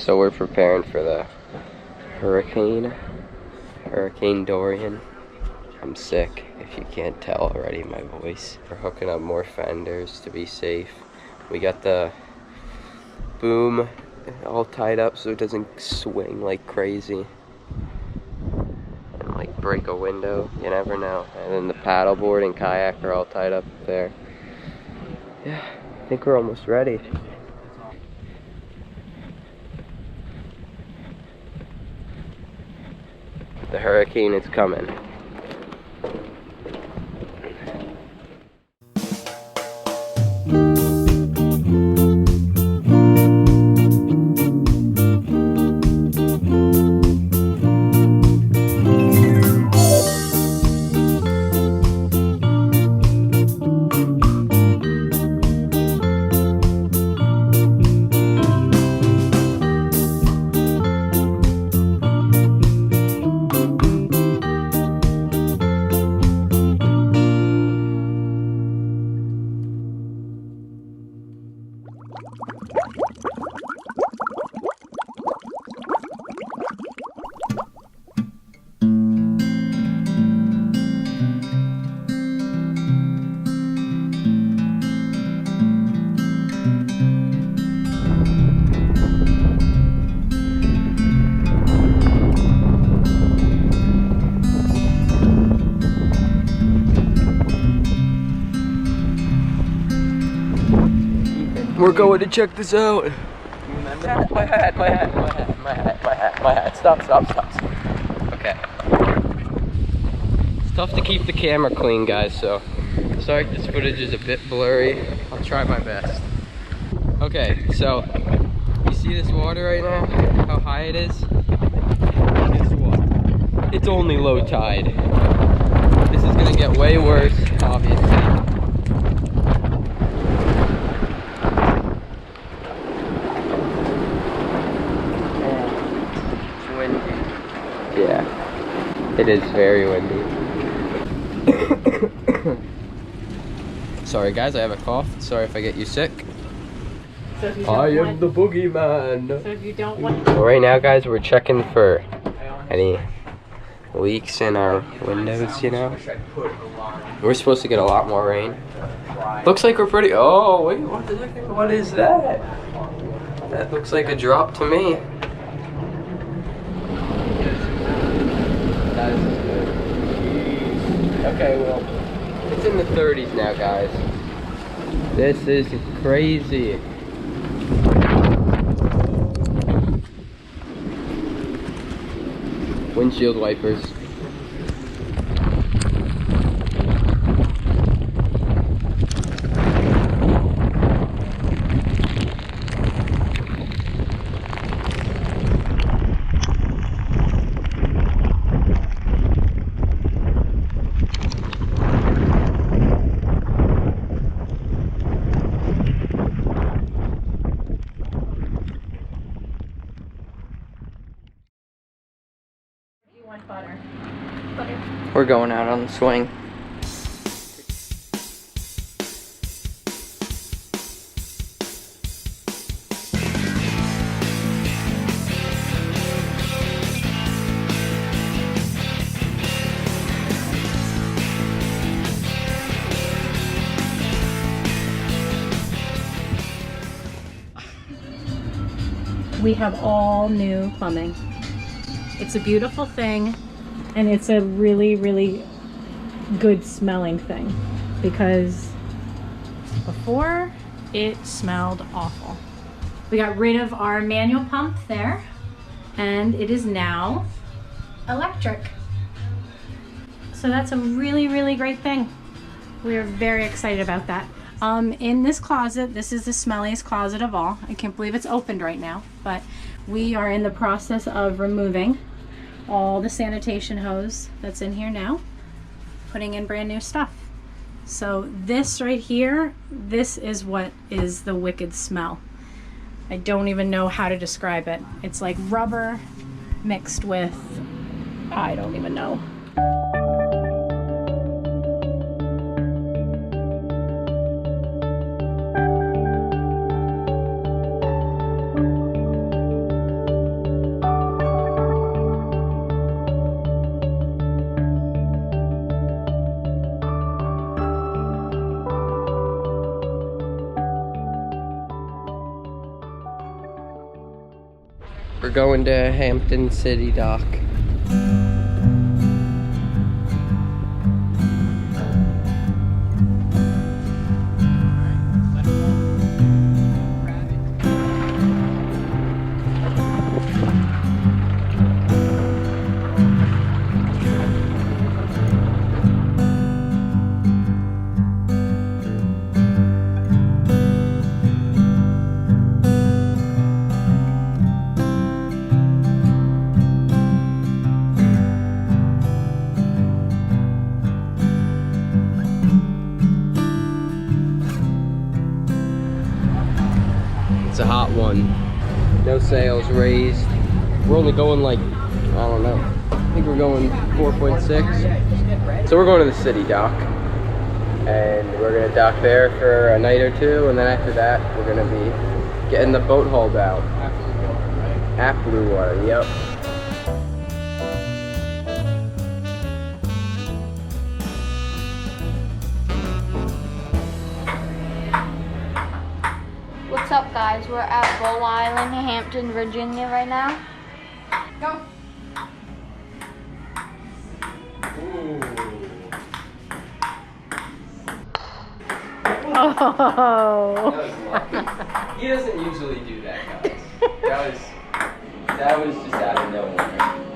So we're preparing for the Hurricane Dorian. I'm sick, if you can't tell already, my voice. We're hooking up more fenders to be safe. We got the boom all tied up so it doesn't swing like crazy and like break a window, you never know. And then the paddleboard and kayak are all tied up there. Yeah, I think we're almost ready. The hurricane is coming. We're going to check this out. My hat. Stop. Okay. It's tough to keep the camera clean, guys, so sorry if this footage is a bit blurry. I'll try my best. Okay, so you see this water right now? How high it is? Guess what? It's only low tide. This is gonna get way worse, obviously. Yeah, it is very windy. Sorry guys, I have a cough. Sorry if I get you sick. So if you I am the boogeyman. So if you don't want... Well, right now guys, we're checking for any leaks in our windows, you know. We're supposed to get a lot more rain. Looks like we're pretty... Oh, wait, what is that? That looks like a drop to me. That is good. Okay, well, it's in the 30s now, guys. This is crazy. Windshield wipers. Butter. We're going out on the swing. We have all new plumbing. It's a beautiful thing, and it's a really, really good smelling thing, because before it smelled awful. We got rid of our manual pump there, and it is now electric. So that's a really, really great thing. We are very excited about that. In this closet, this is the smelliest closet of all. I can't believe it's opened right now, but we are in the process of removing all the sanitation hose that's in here now, putting in brand new stuff. So this right here, this is what is the wicked smell. I don't even know how to describe it. It's like rubber mixed with, I don't even know. We're going to Hampton City Dock. It's a hot one. No sails raised. We're only going like, I don't know. I think we're going 4.6. So we're going to the city dock. And we're gonna dock there for a night or two. And then after that, we're gonna be getting the boat hauled out. At Blue Water, yep. What's up, guys? We're at Bow Island, Hampton, Virginia right now. Go. Oh. That was lucky. He doesn't usually do that, guys. That was just out of nowhere.